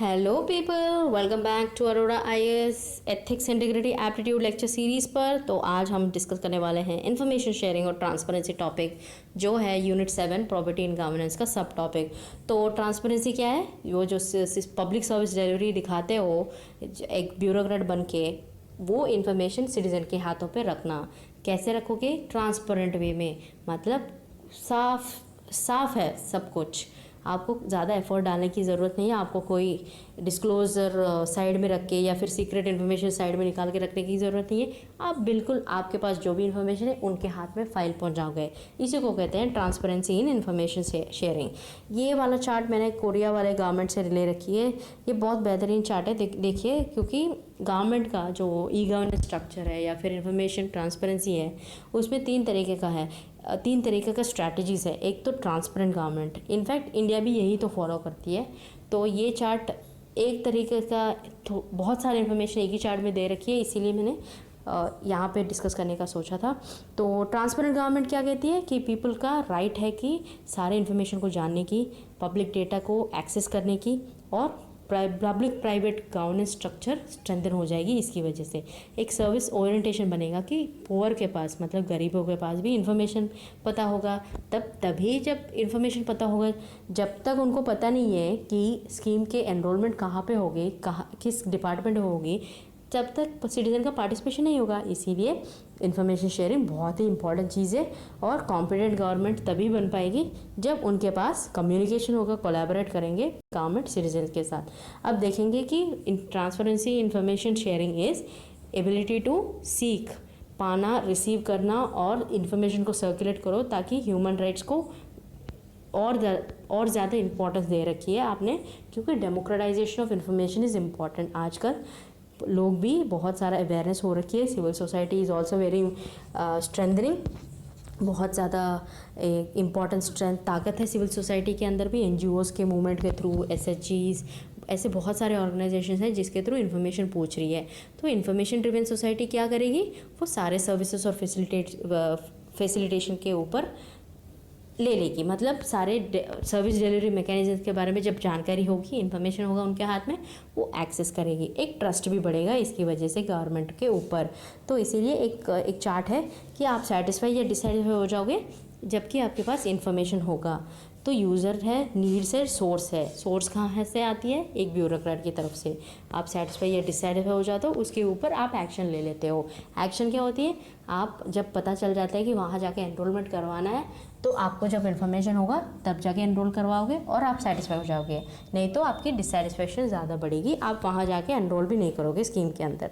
Hello people, welcome back to Arora IAS ethics integrity aptitude lecture series पर। तो आज हम डिस्कस करने वाले हैं इन्फॉर्मेशन शेयरिंग और ट्रांसपेरेंसी टॉपिक, जो है यूनिट 7 प्रॉपर्टी इन गवर्नेंस का सब टॉपिक। तो ट्रांसपेरेंसी क्या है? वो जो पब्लिक सर्विस डिलीवरी दिखाते हो एक ब्यूरोक्रेट बन के, वो इन्फॉर्मेशन सिटीज़न के हाथों पे रखना। कैसे रखोगे? ट्रांसपेरेंट वे में, मतलब साफ है सब कुछ। आपको ज़्यादा एफर्ट डालने की ज़रूरत नहीं है। आपको कोई डिस्क्लोजर साइड में रख के या फिर सीक्रेट इन्फॉर्मेशन साइड में निकाल के रखने की ज़रूरत नहीं है। आप बिल्कुल आपके पास जो भी इन्फॉर्मेशन है उनके हाथ में फाइल पहुंचाओगे। इसी को कहते हैं ट्रांसपेरेंसी इन इन्फॉर्मेशन शेयरिंग। ये वाला चार्ट मैंने कोरिया वाले गवर्नमेंट से ले रखी है। ये बहुत बेहतरीन चार्ट है, देखिए, क्योंकि गवर्नमेंट का जो ई गवर्नेंस स्ट्रक्चर है या फिर इन्फॉर्मेशन ट्रांसपेरेंसी है, उसमें तीन तरीके का स्ट्रैटेजीज़ है। एक तो ट्रांसपेरेंट गवर्नमेंट, इनफैक्ट इंडिया भी यही तो फॉलो करती है। तो ये चार्ट एक तरीके का, बहुत सारी इन्फॉर्मेशन एक ही चार्ट में दे रखी है, इसीलिए मैंने यहाँ पे डिस्कस करने का सोचा था। तो ट्रांसपेरेंट गवर्नमेंट क्या कहती है कि पीपल का राइट है कि सारे इन्फॉर्मेशन को जानने की, पब्लिक डेटा को एक्सेस करने की, और public private governance structure strengthen हो जाएगी। इसकी वजह से एक सर्विस ओरिएंटेशन बनेगा कि पुअर के पास, मतलब गरीबों के पास भी इन्फॉर्मेशन पता होगा। तभी जब इन्फॉर्मेशन पता होगा, जब तक उनको पता नहीं है कि स्कीम के एनरोलमेंट कहाँ पे होगी, किस डिपार्टमेंट में होगी, जब तक सिटीजन का पार्टिसिपेशन नहीं होगा। इसीलिए इन्फॉर्मेशन शेयरिंग बहुत ही इंपॉर्टेंट चीज़ है। और कॉम्पिटेंट गवर्नमेंट तभी बन पाएगी जब उनके पास कम्युनिकेशन होगा, कोलैबोरेट करेंगे गवर्नमेंट सिटीजन के साथ। अब देखेंगे कि transparency information sharing is ability to seek, पाना, रिसीव करना और इन्फॉर्मेशन को सर्कुलेट करो, ताकि ह्यूमन राइट्स को और ज़्यादा इंपॉर्टेंस दे रखी है आपने, क्योंकि democratization of information is important. आजकल लोग भी बहुत सारा अवेयरनेस हो रखी है। Civil society is also very strengthening. बहुत ज़्यादा इम्पॉर्टेंट ताकत है सिविल सोसाइटी के अंदर भी। एनजीओज़ के मूवमेंट के थ्रू, एसएचजीज़, ऐसे बहुत सारे ऑर्गेनाइजेशन हैं जिसके थ्रू इन्फॉर्मेशन पूछ रही है। तो इन्फॉर्मेशन ड्रिवन सोसाइटी क्या करेगी? वो सारे सर्विसेज और फैसिलिटेशन के ऊपर ले लेगी। मतलब सारे सर्विस डिलीवरी मैकेनिज्म के बारे में जब जानकारी होगी, इन्फॉर्मेशन होगा उनके हाथ में, वो एक्सेस करेगी। एक ट्रस्ट भी बढ़ेगा इसकी वजह से गवर्नमेंट के ऊपर। तो इसीलिए एक चार्ट है कि आप सेटिस्फाई या डिससेटिस्फाई हो जाओगे जबकि आपके पास इन्फॉर्मेशन होगा। तो यूज़र है, नीड्स है, सोर्स है। सोर्स कहाँ से आती है? एक ब्यूरोक्रेट की तरफ से। आप सेटिस्फाई या डिससेटिस्फाई हो जाते हो, उसके ऊपर आप एक्शन ले लेते हो। एक्शन क्या होती है? आप जब पता चल जाता है कि वहाँ जाके एनरोलमेंट करवाना है, तो आपको जब इन्फॉर्मेशन होगा तब जाके एनरोल करवाओगे और आप सेटिस्फाई हो जाओगे। नहीं तो आपकी डिससेटिस्फेक्शन ज़्यादा बढ़ेगी, आप वहाँ जाके एनरोल भी नहीं करोगे स्कीम के अंदर।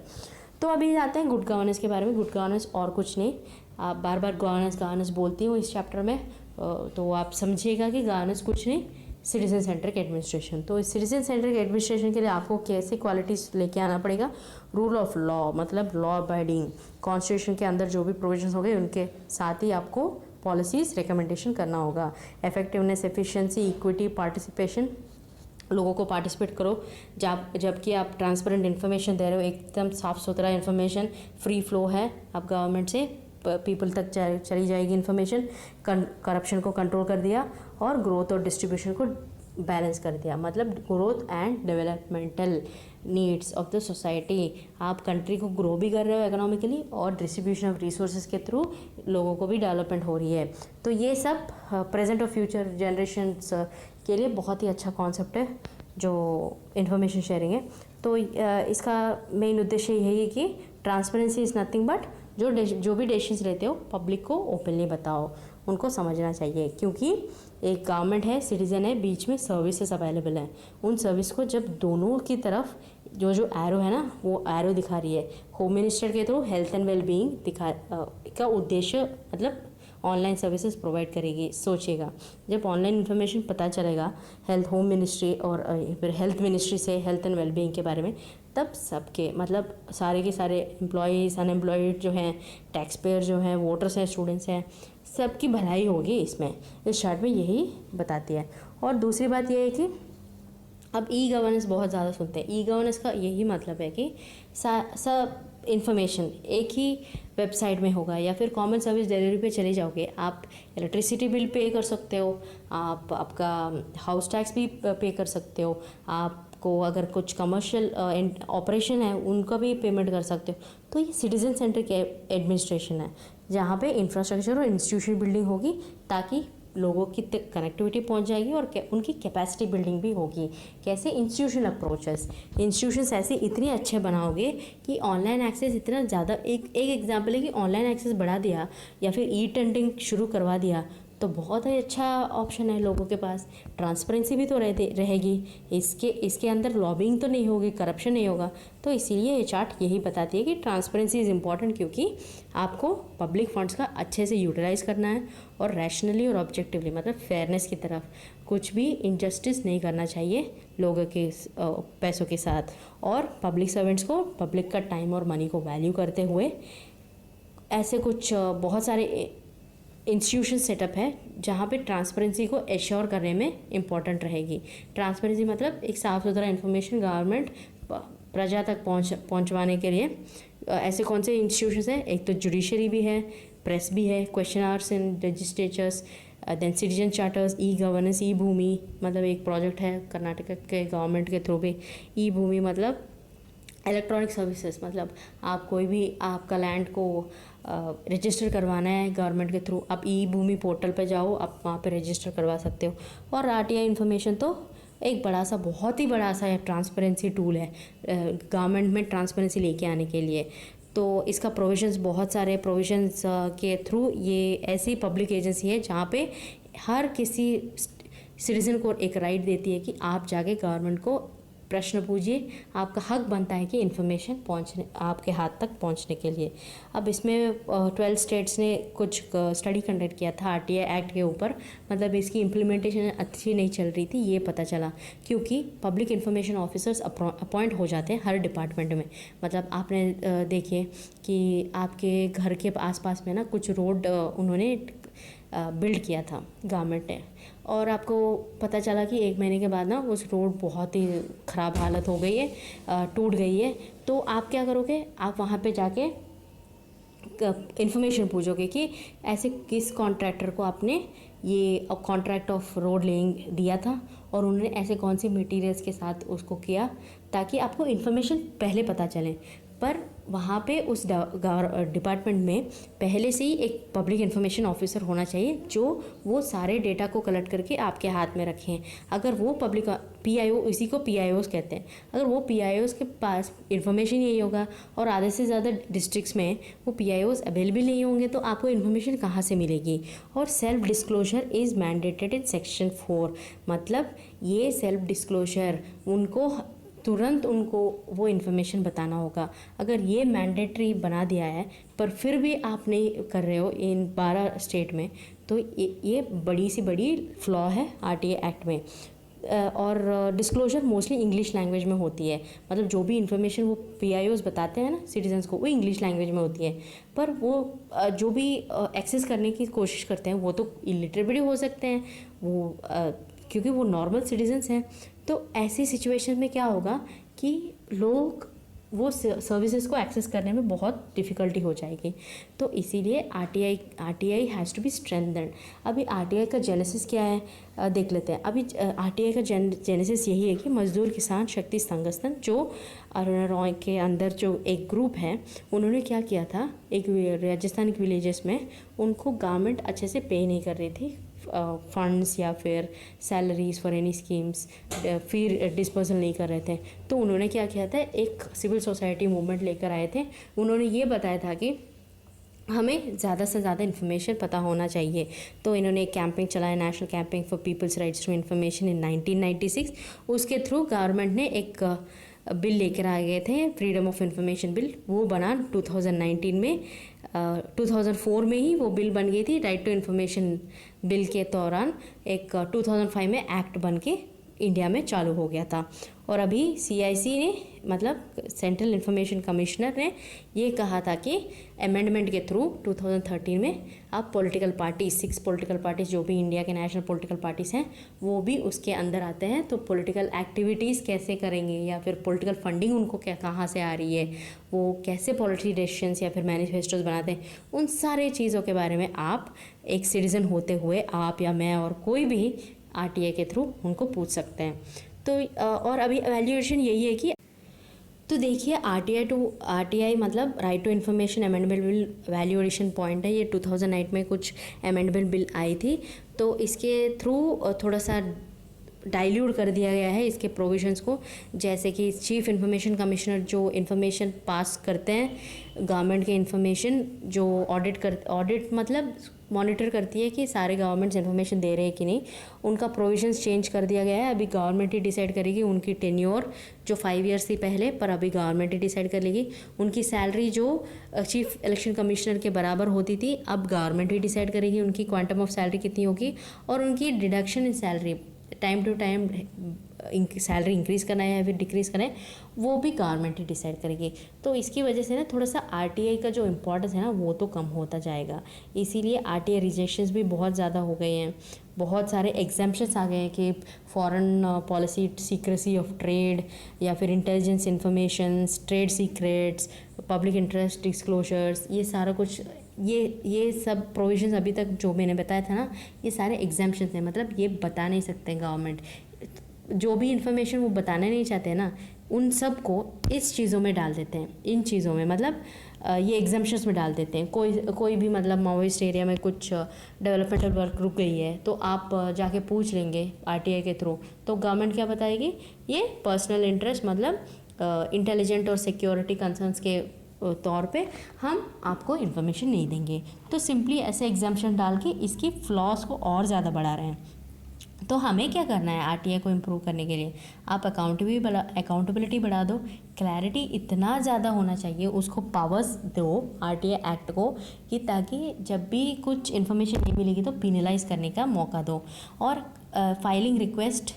तो अभी जाते हैं गुड गवर्नेंस के बारे में। गुड गवर्नेंस और कुछ नहीं, आप बार बार गवर्नेंस बोलती हूँ इस चैप्टर में, तो आप समझिएगा कि गवर्नेंस कुछ नहीं, सिटीजन सेंट्रिक एडमिनिस्ट्रेशन। तो इस सिटीजन सेंट्रिक एडमिनिस्ट्रेशन के लिए आपको कैसे क्वालिटीज़ लेके आना पड़ेगा? रूल ऑफ लॉ, मतलब लॉ अबाइडिंग, कॉन्स्टिट्यूशन के अंदर जो भी प्रोविजंस हो गए उनके साथ ही आपको पॉलिसीज़ रिकमेंडेशन करना होगा। इफेक्टिवनेस, एफिशिएंसी, इक्विटी, पार्टिसिपेशन, लोगों को पार्टिसिपेट करो। जबकि आप ट्रांसपेरेंट इन्फॉर्मेशन दे रहे हो, एकदम साफ़ सुथरा इन्फॉर्मेशन, फ्री फ्लो है, आप गवर्नमेंट से पीपल तक चली जाएगी इन्फॉर्मेशन। करप्शन को कंट्रोल कर दिया और ग्रोथ और डिस्ट्रीब्यूशन को बैलेंस कर दिया, मतलब growth and developmental needs of the society. आप कंट्री को ग्रो भी कर रहे हो इकोनॉमिकली, और डिस्ट्रीब्यूशन ऑफ रिसोर्सेज के थ्रू लोगों को भी डेवलपमेंट हो रही है। तो ये सब प्रेजेंट और फ्यूचर जनरेशन्स के लिए बहुत ही अच्छा कॉन्सेप्ट है जो इन्फॉर्मेशन शेयरिंग है। तो इसका मेन उद्देश्य यही है कि ट्रांसपेरेंसी इज़ नथिंग बट जो भी डिसीजंस लेते हो पब्लिक को ओपनली बताओ, उनको समझना चाहिए। क्योंकि एक गवर्नमेंट है, सिटीज़न है, बीच में सर्विसेज अवेलेबल हैं। उन सर्विस को जब दोनों की तरफ जो एरो है ना, वो एरो दिखा रही है, होम मिनिस्टर के थ्रू हेल्थ एंड वेलबींग का उद्देश्य, मतलब ऑनलाइन सर्विसेज प्रोवाइड करेगी। सोचिएगा, जब ऑनलाइन इन्फॉर्मेशन पता चलेगा होम मिनिस्ट्री और फिर हेल्थ मिनिस्ट्री से हेल्थ एंड वेलबींग के बारे में, तब सबके, मतलब सारे के सारे एम्प्लॉयज़, अनएम्प्लॉयड जो हैं, टैक्स पेयर जो हैं, वोटर्स हैं, स्टूडेंट्स हैं, सबकी भलाई होगी इसमें। इस चार्ट में यही बताती है। और दूसरी बात यह है कि अब ई गवर्नेंस बहुत ज़्यादा सुनते हैं। ई गवर्नेंस का यही मतलब है कि सब इन्फॉर्मेशन एक ही वेबसाइट में होगा, या फिर कॉमन सर्विस डिलीवरी पे चले जाओगे। आप इलेक्ट्रिसिटी बिल पे कर सकते हो, आप आपका हाउस टैक्स भी पे कर सकते हो, आप आपको अगर कुछ कमर्शियल ऑपरेशन है उनका भी पेमेंट कर सकते हो। तो ये सिटीजन सेंटर के एडमिनिस्ट्रेशन है, जहाँ पे इंफ्रास्ट्रक्चर और इंस्टीट्यूशन बिल्डिंग होगी ताकि लोगों की तक कनेक्टिविटी पहुंच जाएगी और उनकी कैपेसिटी बिल्डिंग भी होगी। कैसे? इंस्टीट्यूशन अप्रोचेस, इंस्टीट्यूशंस ऐसे इतने अच्छे बनाओगे कि ऑनलाइन एक्सेस इतना ज़्यादा, एक एग्जांपल है कि ऑनलाइन एक्सेस बढ़ा दिया या फिर ई टेंडरिंग शुरू करवा दिया तो बहुत ही अच्छा ऑप्शन है लोगों के पास। ट्रांसपेरेंसी भी तो रहेगी, इसके अंदर लॉबिंग तो नहीं होगी, करप्शन नहीं होगा। तो इसीलिए ये चार्ट यही बताती है कि ट्रांसपेरेंसी इज़ इम्पॉर्टेंट, क्योंकि आपको पब्लिक फंड्स का अच्छे से यूटिलाइज़ करना है और रैशनली और ऑब्जेक्टिवली, मतलब फेयरनेस की तरफ, कुछ भी इनजस्टिस नहीं करना चाहिए लोगों के पैसों के साथ। और पब्लिक सर्वेंट्स को पब्लिक का टाइम और मनी को वैल्यू करते हुए ऐसे कुछ बहुत सारे इंस्टीट्यूशन सेटअप है जहाँ पे ट्रांसपेरेंसी को एश्योर करने में इम्पॉर्टेंट रहेगी। ट्रांसपेरेंसी मतलब एक साफ़ सुथरा इन्फॉर्मेशन गवर्नमेंट प्रजा तक पहुँचवाने के लिए ऐसे कौन से इंस्टीट्यूशंस हैं? एक तो जुडिशरी भी है, प्रेस भी है, question hours and registers, then citizen charters, e governance, e Bhoomi मतलब एक प्रोजेक्ट है कर्नाटक के गवर्नमेंट के थ्रू भी। ई भूमि मतलब इलेक्ट्रॉनिक सर्विसेज, मतलब आप कोई भी आपका लैंड को रजिस्टर करवाना है गवर्नमेंट के थ्रू, आप ई भूमि पोर्टल पे जाओ, आप वहाँ पे रजिस्टर करवा सकते हो। और आरटीआई इन्फॉर्मेशन तो एक बड़ा सा, बहुत ही बड़ा सा ट्रांसपेरेंसी टूल है गवर्नमेंट में ट्रांसपेरेंसी लेके आने के लिए। तो इसका प्रोविजंस, बहुत सारे प्रोविजंस के थ्रू ये ऐसी पब्लिक एजेंसी है जहाँ पे हर किसी सिटीज़न को एक राइट देती है कि आप जाके गवर्नमेंट को प्रश्न पूछिए, आपका हक बनता है कि इन्फॉर्मेशन पहुंचने, आपके हाथ तक पहुंचने के लिए। अब इसमें 12 स्टेट्स ने कुछ स्टडी कंडक्ट किया था आरटीआई एक्ट के ऊपर, मतलब इसकी इम्प्लीमेंटेशन अच्छी नहीं चल रही थी, ये पता चला, क्योंकि पब्लिक इन्फॉर्मेशन ऑफिसर्स अपॉइंट हो जाते हैं हर डिपार्टमेंट में। मतलब आपने देखिए कि आपके घर के आसपास में ना कुछ रोड उन्होंने बिल्ड किया था गवर्नमेंट ने, और आपको पता चला कि 1 महीने के बाद ना उस रोड बहुत ही ख़राब हालत हो गई है, टूट गई है। तो आप क्या करोगे? आप वहाँ पे जाके इन्फॉर्मेशन पूछोगे कि ऐसे किस कॉन्ट्रैक्टर को आपने ये कॉन्ट्रैक्ट ऑफ रोड लेइंग दिया था और उन्होंने ऐसे कौन सी मटेरियल्स के साथ उसको किया, ताकि आपको इन्फॉर्मेशन पहले पता चले। पर वहाँ पे उस डिपार्टमेंट में पहले से ही एक पब्लिक इन्फॉर्मेशन ऑफिसर होना चाहिए जो वो सारे डेटा को कलेक्ट करके आपके हाथ में रखें। अगर वो पब्लिक पीआईओ, इसी को पीआईओस कहते हैं, अगर वो पीआईओस के पास इन्फॉर्मेशन यही होगा और आधे से ज़्यादा डिस्ट्रिक्ट्स में वो पीआईओस अवेलेबल नहीं होंगे तो आपको इन्फॉर्मेशन कहाँ से मिलेगी। और self disclosure is mandated in section 4, मतलब ये सेल्फ डिस्क्लोजर उनको तुरंत उनको वो इन्फॉर्मेशन बताना होगा। अगर ये मैंडेटरी बना दिया है पर फिर भी आप नहीं कर रहे हो इन 12 स्टेट में, तो ये बड़ी सी बड़ी फ्लॉ है आरटीआई एक्ट में। और डिस्क्लोजर मोस्टली इंग्लिश लैंग्वेज में होती है, मतलब जो भी इन्फॉर्मेशन वो पीआईओस बताते हैं ना सिटीजन्स को, वो इंग्लिश लैंग्वेज में होती है। पर वो जो भी एक्सेस करने की कोशिश करते हैं वो तो इलिटरेट भी हो सकते हैं, वो क्योंकि वो नॉर्मल सिटीजन्स हैं। तो ऐसी सिचुएशन में क्या होगा कि लोग वो सर्विसेज को एक्सेस करने में बहुत डिफ़िकल्टी हो जाएगी। तो इसीलिए आरटीआई हैज़ टू बी स्ट्रेंथन्ड। अभी आरटीआई का जेनेसिस क्या है देख लेते हैं। अभी आरटीआई का जेनेसिस यही है कि मजदूर किसान शक्ति संगठन, जो अरुणा रॉय के अंदर जो एक ग्रुप है, उन्होंने क्या किया था, एक राजस्थान के विलेजेस में उनको गवर्नमेंट अच्छे से पे नहीं कर रही थी फंड्स या फिर सैलरीज फॉर एनी स्कीम्स, फिर डिस्पर्सल नहीं कर रहे थे। तो उन्होंने क्या किया था, एक सिविल सोसाइटी मूवमेंट लेकर आए थे। उन्होंने ये बताया था कि हमें ज़्यादा से ज़्यादा इन्फॉर्मेशन पता होना चाहिए। तो इन्होंने एक कैंपिंग चलाया, national camping for people's rights to information in 1996। उसके थ्रू गवर्नमेंट ने एक बिल लेकर आ गए थे, फ्रीडम ऑफ इंफॉर्मेशन बिल। वो बना 2019 में, 2004 में ही वो बिल बन गई थी। राइट टू इन्फॉर्मेशन बिल के दौरान एक 2005 में एक्ट बन के इंडिया में चालू हो गया था। और अभी सीआईसी ने, मतलब सेंट्रल इंफॉर्मेशन कमिश्नर ने ये कहा था कि अमेंडमेंट के थ्रू 2013 में अब पॉलिटिकल पार्टीज, 6 पॉलिटिकल पार्टीज जो भी इंडिया के नेशनल पॉलिटिकल पार्टीज हैं वो भी उसके अंदर आते हैं। तो पॉलिटिकल एक्टिविटीज़ कैसे करेंगे या फिर पॉलिटिकल फंडिंग उनको क्या कहाँ से आ रही है, वो कैसे पॉलिसी डिसीजंस या फिर मैनिफेस्टोज बनाते हैं, उन सारे चीज़ों के बारे में आप एक सिटीज़न होते हुए आप या मैं और कोई भी आरटीआई के थ्रू उनको पूछ सकते हैं। तो और अभी वैल्यूएशन यही है कि तो देखिए आरटीआई मतलब right to information amendment bill valuation point है। ये 2008 में कुछ अमेंडमेंट बिल आई थी, तो इसके थ्रू थोड़ा सा डाइल्यूट कर दिया गया है इसके प्रोविजंस को। जैसे कि चीफ इंफॉर्मेशन कमिश्नर जो इन्फॉर्मेशन पास करते हैं गवर्नमेंट के इन्फॉर्मेशन, जो ऑडिट मतलब मॉनिटर करती है कि सारे गवर्नमेंट्स इन्फॉर्मेशन दे रहे हैं कि नहीं, उनका प्रोविजंस चेंज कर दिया गया है। अभी गवर्नमेंट ही डिसाइड करेगी उनकी टेन्योर, जो 5 ईयर्स थी पहले, पर अभी गवर्नमेंट ही डिसाइड कर लेगी। उनकी सैलरी जो चीफ इलेक्शन कमिश्नर के बराबर होती थी, अब गवर्नमेंट ही डिसाइड करेगी उनकी क्वांटम ऑफ सैलरी कितनी होगी, और उनकी deduction in salary time to time salary increase करना है या फिर डिक्रीज़ करना है, वो भी गवर्नमेंट ही डिसाइड करेगी। तो इसकी वजह से ना थोड़ा सा आरटीआई का जो इम्पोर्टेंस है ना वो तो कम होता जाएगा। इसीलिए आरटीआई रिजेक्शंस भी बहुत ज़्यादा हो गए हैं, बहुत सारे एग्जाम्पशंस आ गए हैं कि foreign policy secrecy of trade या फिर intelligence information, trade secrets, public interest disclosures, ये सारा कुछ ये सब प्रोविजंस अभी तक जो मैंने बताया था ना, ये सारे एग्जाम्पशंस हैं। मतलब ये बता नहीं सकते गवर्नमेंट, जो भी इंफॉर्मेशन वो बताना नहीं चाहते ना, उन सब को इस चीज़ों में डाल देते हैं, इन चीज़ों में मतलब ये एग्जाम्पशंस में डाल देते हैं। कोई भी मतलब माओइस्ट एरिया में कुछ डेवलपमेंटल वर्क रुक गई है, तो आप जाके पूछ लेंगे आरटीआई के थ्रू, तो गवर्नमेंट क्या बताएगी, ये पर्सनल इंटरेस्ट मतलब इंटेलिजेंट और सिक्योरिटी कंसर्न्स के तौर पे हम आपको इन्फॉर्मेशन नहीं देंगे। तो सिंपली ऐसे एग्जाम्पशन डाल के इसकी फ्लॉस को और ज़्यादा बढ़ा रहे हैं। तो हमें क्या करना है आरटीआई को इम्प्रूव करने के लिए, आप अकाउंटेबिलिटी बढ़ा दो, क्लैरिटी इतना ज़्यादा होना चाहिए, उसको पावर्स दो आरटीआई एक्ट को, कि ताकि जब भी कुछ इन्फॉर्मेशन नहीं मिलेगी तो पिनलाइज करने का मौका दो। और फाइलिंग रिक्वेस्ट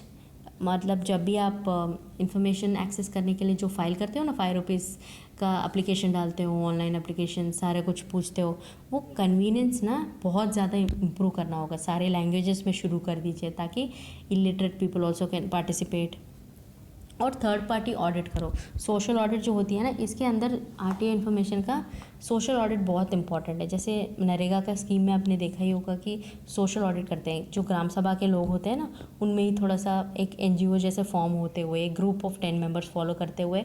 मतलब जब भी आप इंफॉर्मेशन एक्सेस करने के लिए जो फाइल करते हो ना, ₹5 का एप्लीकेशन डालते हो, ऑनलाइन एप्लीकेशन सारे कुछ पूछते हो, वो कन्वीनियंस ना बहुत ज़्यादा इम्प्रूव करना होगा। सारे लैंग्वेजेस में शुरू कर दीजिए ताकि illiterate people also can participate. और थर्ड पार्टी ऑडिट करो, सोशल ऑडिट जो होती है ना, इसके अंदर आरटीआई इन्फॉर्मेशन का सोशल ऑडिट बहुत इंपॉर्टेंट है। जैसे नरेगा का स्कीम में आपने देखा ही होगा कि सोशल ऑडिट करते हैं, जो ग्राम सभा के लोग होते हैं ना, उनमें ही थोड़ा सा एक एनजीओ जैसे फॉर्म होते हुए, एक ग्रुप ऑफ 10 मेंबर्स फॉलो करते हुए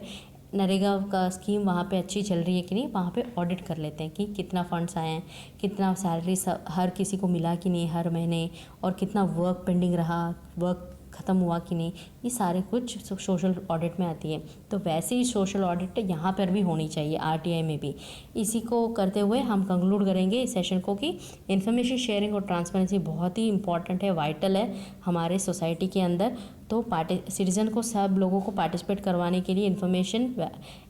नरेगा का स्कीम वहाँ पे अच्छी चल रही है कि नहीं, वहाँ पे ऑडिट कर लेते हैं कि कितना फंड्स आए हैं, कितना सैलरी हर किसी को मिला कि नहीं हर महीने, और कितना वर्क पेंडिंग रहा, वर्क ख़त्म हुआ कि नहीं, ये सारे कुछ सोशल ऑडिट में आती है। तो वैसे ही सोशल ऑडिट यहाँ पर भी होनी चाहिए आरटीआई में भी। इसी को करते हुए हम कंक्लूड करेंगे इस सेशन को कि इन्फॉर्मेशन शेयरिंग और ट्रांसपेरेंसी बहुत ही इंपॉर्टेंट है, वाइटल है हमारे सोसाइटी के अंदर। तो सिटीज़न को, सब लोगों को पार्टिसिपेट करवाने के लिए इन्फॉर्मेशन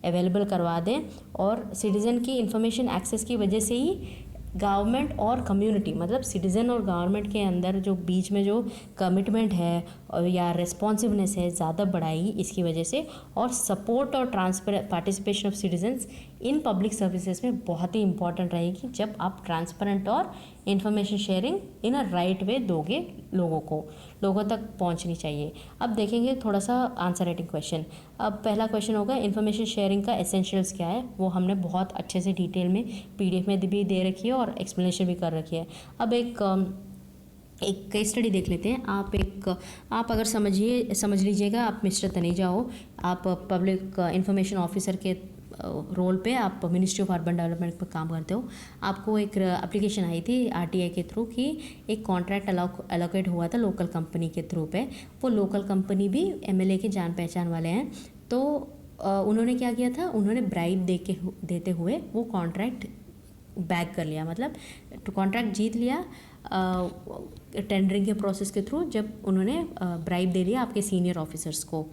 अवेलेबल करवा दें, और सिटीज़न की इन्फॉर्मेशन एक्सेस की वजह से ही गवर्नमेंट और कम्युनिटी मतलब सिटीज़न और गवर्नमेंट के अंदर जो बीच में जो कमिटमेंट है और या रिस्पॉन्सिवनेस है ज़्यादा बढ़ाएगी इसकी वजह से। और सपोर्ट और participation of citizens in public services में बहुत ही इंपॉर्टेंट रहेगी, जब आप ट्रांसपेरेंट और information sharing in a right way दोगे, लोगों तक पहुंचनी चाहिए। अब देखेंगे थोड़ा सा आंसर राइटिंग क्वेश्चन। अब पहला क्वेश्चन होगा इन्फॉर्मेशन शेयरिंग का एसेंशियल्स क्या है, वो हमने बहुत अच्छे से डिटेल में पीडीएफ में भी दे रखी है और एक्सप्लेनेशन भी कर रखी है। अब एक केस स्टडी देख लेते हैं। आप अगर समझ लीजिएगा, आप मिस्टर तनेजा हो, आप पब्लिक इंफॉर्मेशन ऑफिसर के रोल पे आप मिनिस्ट्री ऑफ अर्बन डेवलपमेंट पर काम करते हो। आपको एक एप्लीकेशन आई थी आरटीआई के थ्रू कि एक कॉन्ट्रैक्ट एलोकेट हुआ था लोकल कंपनी के थ्रू पे। वो लोकल कंपनी भी एमएलए के जान पहचान वाले हैं, तो उन्होंने क्या किया था, उन्होंने ब्राइब देते हुए वो कॉन्ट्रैक्ट बैक कर लिया, मतलब कॉन्ट्रैक्ट जीत लिया टेंडरिंग के प्रोसेस के थ्रू, जब उन्होंने ब्राइब दे दिया आपके सीनियर ऑफिसर्स को।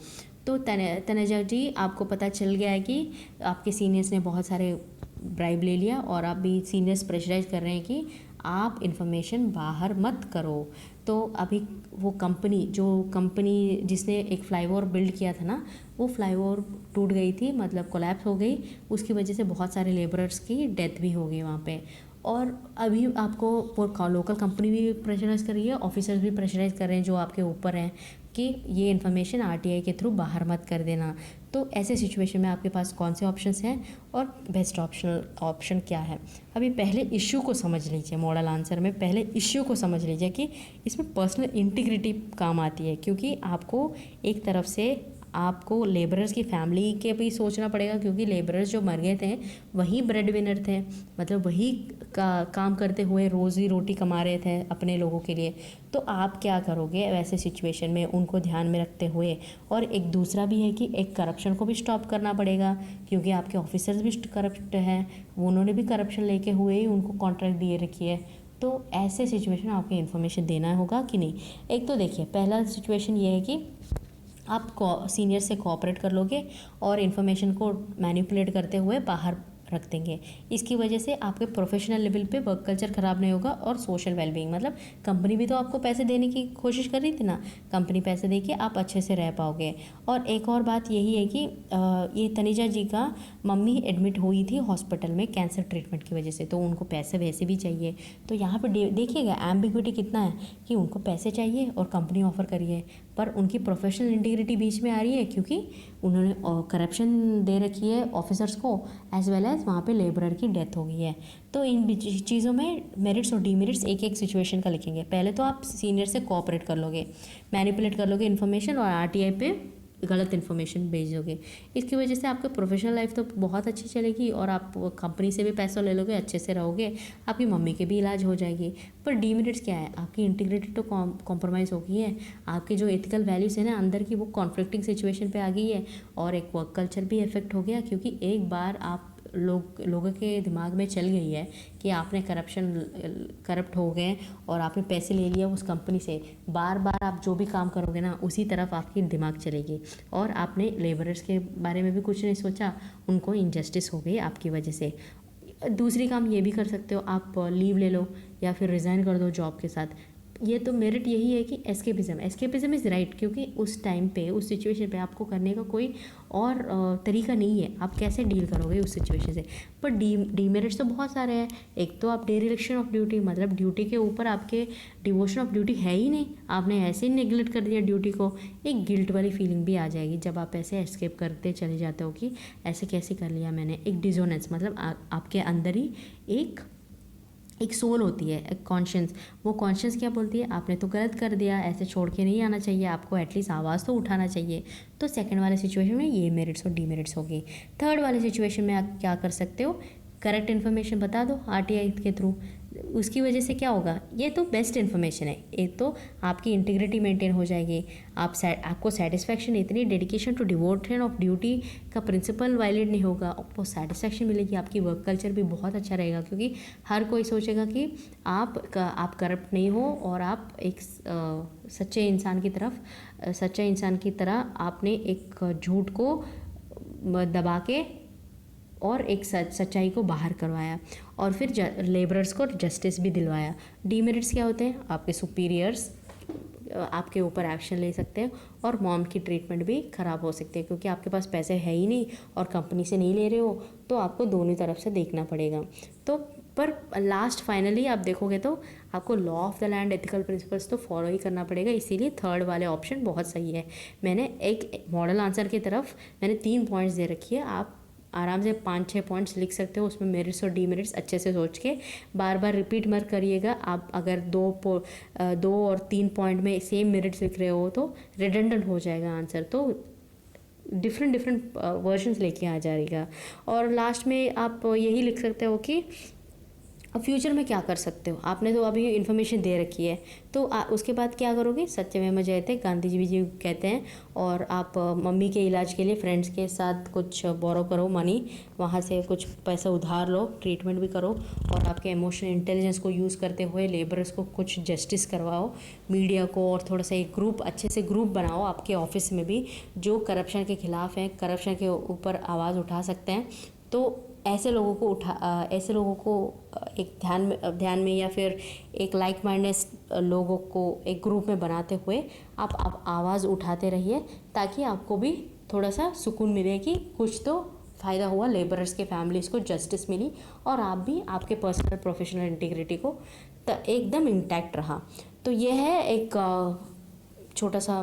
तो तनेजा जी, आपको पता चल गया है कि आपके सीनियर्स ने बहुत सारे ब्राइब ले लिया और आप भी सीनियर्स प्रेशराइज कर रहे हैं कि आप इन्फॉर्मेशन बाहर मत करो। तो अभी वो कंपनी जिसने एक फ्लाईओवर बिल्ड किया था ना, वो फ्लाईओवर टूट गई थी, मतलब कोलैप्स हो गई। उसकी वजह से बहुत सारे लेबरर्स की डेथ भी हो गई वहाँ पे। और अभी आपको लोकल कंपनी भी प्रेशराइज कर रही है, ऑफिसर्स भी प्रेशराइज कर रहे हैं जो आपके ऊपर हैं कि ये इन्फॉर्मेशन आरटीआई के थ्रू बाहर मत कर देना। तो ऐसे सिचुएशन में आपके पास कौन से ऑप्शंस हैं और बेस्ट ऑप्शन क्या है। अभी पहले इश्यू को समझ लीजिए, मॉडल आंसर में पहले इश्यू को समझ लीजिए कि इसमें पर्सनल इंटीग्रिटी काम आती है, क्योंकि आपको एक तरफ से आपको लेबरर्स की फैमिली के भी सोचना पड़ेगा, क्योंकि लेबरर्स जो मर गए थे वही ब्रेड विनर थे, मतलब वही काम करते हुए रोज़ी रोटी कमा रहे थे अपने लोगों के लिए। तो आप क्या करोगे वैसे सिचुएशन में, उनको ध्यान में रखते हुए। और एक दूसरा भी है कि एक करप्शन को भी स्टॉप करना पड़ेगा, क्योंकि आपके ऑफिसर्स भी करप्ट हैं, उन्होंने भी करप्शन लेके हुए ही उनको कॉन्ट्रैक्ट दिए रखी है। तो ऐसे सिचुएशन में आपको इन्फॉर्मेशन देना होगा कि नहीं। एक तो देखिए, पहला सिचुएशन ये है कि आप सीनियर से कोऑपरेट कर लोगे और इन्फॉर्मेशन को मैनिपुलेट करते हुए बाहर रख देंगे। इसकी वजह से आपके प्रोफेशनल लेवल पे वर्क कल्चर ख़राब नहीं होगा और सोशल वेलबींग, मतलब कंपनी भी तो आपको पैसे देने की कोशिश कर रही थी ना, कंपनी पैसे दे के आप अच्छे से रह पाओगे। और एक और बात यही है कि ये तनीजा जी का मम्मी एडमिट हुई थी हॉस्पिटल में कैंसर ट्रीटमेंट की वजह से, तो उनको पैसे वैसे भी चाहिए। तो यहाँ पर देखिएगा एम्बिग्विटी कितना है कि उनको पैसे चाहिए और कंपनी ऑफर करी है, पर उनकी प्रोफेशनल इंटीग्रिटी बीच में आ रही है, क्योंकि उन्होंने करप्शन दे रखी है ऑफिसर्स को, एज वेल एज वहाँ पे लेबरर की डेथ हो गई है। तो इन चीज़ों में मेरिट्स और डीमेरिट्स एक एक सिचुएशन का लिखेंगे। पहले तो आप सीनियर से कोऑपरेट कर लोगे, मैनिपुलेट कर लोगे इन्फॉर्मेशन और आरटीआई पे गलत इन्फॉर्मेशन भेजोगे। इसकी वजह से आपका प्रोफेशनल लाइफ तो बहुत अच्छी चलेगी और आप कंपनी से भी पैसा ले लोगे, अच्छे से रहोगे, आपकी मम्मी के भी इलाज हो जाएगी। पर डीमेरिट्स क्या है, आपकी इंटीग्रिटी तो कॉम्प्रोमाइज़ हो गई है, आपके जो एथिकल वैल्यूज़ है ना अंदर की, वो कॉन्फ्लिक्टिंग सिचुएशन पे आ गई है और एक वर्क कल्चर भी इफेक्ट हो गया, क्योंकि एक बार आप लोगों के दिमाग में चल गई है कि आपने करप्ट हो गए और आपने पैसे ले लिया उस कंपनी से। बार बार आप जो भी काम करोगे ना उसी तरफ आपकी दिमाग चलेगी और आपने लेबरर्स के बारे में भी कुछ नहीं सोचा, उनको इनजस्टिस हो गई आपकी वजह से। दूसरी काम ये भी कर सकते हो, आप लीव ले लो या फिर रिज़ाइन कर दो जॉब के साथ। ये तो मेरिट यही है कि एस्केपिज्म इज़ राइट, क्योंकि उस टाइम पे उस सिचुएशन पे आपको करने का कोई और तरीका नहीं है, आप कैसे डील करोगे उस सिचुएशन से। पर डीमेरिट्स तो बहुत सारे हैं। एक तो आप डेरिलेक्शन ऑफ ड्यूटी, मतलब ड्यूटी के ऊपर आपके डिवोशन ऑफ ड्यूटी है ही नहीं, आपने ऐसे ही नेग्लेक्ट कर दिया ड्यूटी को। एक गिल्ट वाली फीलिंग भी आ जाएगी जब आप ऐसे एस्केप करते चले जाते हो कि ऐसे कैसे कर लिया मैंने। एक डिसोनेंस, मतलब आपके अंदर ही एक सोल होती है, एक कॉन्शियंस। वो कॉन्शियंस क्या बोलती है, आपने तो गलत कर दिया, ऐसे छोड़ के नहीं आना चाहिए, आपको एटलीस्ट आवाज़ तो उठाना चाहिए। तो सेकंड वाले सिचुएशन में ये मेरिट्स और डीमेरिट्स होगी। थर्ड वाले सिचुएशन में आप क्या कर सकते हो, करेक्ट इन्फॉर्मेशन बता दो आरटीआई के थ्रू। उसकी वजह से क्या होगा, ये तो बेस्ट इन्फॉर्मेशन है, एक तो आपकी इंटीग्रिटी मेंटेन हो जाएगी, आपको सेटिस्फैक्शन, इतनी dedication to devotion of duty का प्रिंसिपल वायलेट नहीं होगा, आपको सेटिस्फैक्शन मिलेगी, आपकी वर्क कल्चर भी बहुत अच्छा रहेगा, क्योंकि हर कोई सोचेगा कि आप करप्ट नहीं हो और आप एक सच्चे इंसान की तरह आपने एक झूठ को दबा के और एक सच्चाई को बाहर करवाया और फिर लेबरर्स को जस्टिस भी दिलवाया। डीमेरिट्स क्या होते हैं, आपके सुपीरियर्स आपके ऊपर एक्शन ले सकते हैं और मॉम की ट्रीटमेंट भी ख़राब हो सकती है, क्योंकि आपके पास पैसे है ही नहीं और कंपनी से नहीं ले रहे हो, तो आपको दोनों तरफ से देखना पड़ेगा। तो पर लास्ट फाइनली आप देखोगे तो आपको law of the land, ethical principles तो फॉलो ही करना पड़ेगा, इसीलिए थर्ड वाले ऑप्शन बहुत सही है। मैंने एक मॉडल आंसर की तरफ मैंने 3 पॉइंट्स दे रखी है, आप आराम से 5-6 पॉइंट्स लिख सकते हो, उसमें मेरिट्स और डीमेरिट्स अच्छे से सोच के बार बार रिपीट मत करिएगा। आप अगर 2 और 3 पॉइंट में सेम मेरिट्स लिख रहे हो तो रिडंडेंट हो जाएगा आंसर, तो डिफरेंट वर्जन्स लेके आ जाएगा। और लास्ट में आप यही लिख सकते हो कि अब फ्यूचर में क्या कर सकते हो। आपने तो अभी इन्फॉर्मेशन दे रखी है, तो उसके बाद क्या करोगे, सत्यमेव जयते गांधी जी कहते हैं। और आप मम्मी के इलाज के लिए फ्रेंड्स के साथ कुछ बोरो करो मनी, वहाँ से कुछ पैसा उधार लो, ट्रीटमेंट भी करो, और आपके इमोशनल इंटेलिजेंस को यूज़ करते हुए लेबरर्स को कुछ जस्टिस करवाओ, मीडिया को, और थोड़ा सा एक ग्रुप, अच्छे से ग्रुप बनाओ आपके ऑफिस में भी जो करप्शन के ख़िलाफ़ हैं, करप्शन के ऊपर आवाज़ उठा सकते हैं। तो ऐसे लोगों को एक ध्यान में या फिर एक लाइक माइंडनेस लोगों को एक ग्रुप में बनाते हुए आप आवाज़ उठाते रहिए, ताकि आपको भी थोड़ा सा सुकून मिले कि कुछ तो फ़ायदा हुआ, लेबरर्स के फैमिलीज़ को जस्टिस मिली और आप भी आपके पर्सनल प्रोफेशनल इंटीग्रिटी को एकदम इंटैक्ट रहा। तो ये है एक छोटा सा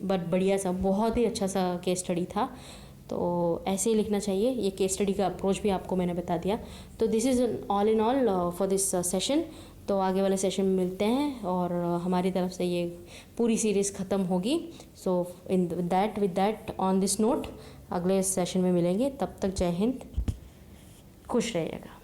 बट बढ़िया सा, बहुत ही अच्छा सा केस स्टडी था। तो ऐसे ही लिखना चाहिए। ये केस स्टडी का अप्रोच भी आपको मैंने बता दिया। तो this is all in all for this session. तो आगे वाले सेशन में मिलते हैं और हमारी तरफ से ये पूरी सीरीज़ ख़त्म होगी। So with that on this note अगले सेशन में मिलेंगे। तब तक जय हिंद, खुश रहिएगा।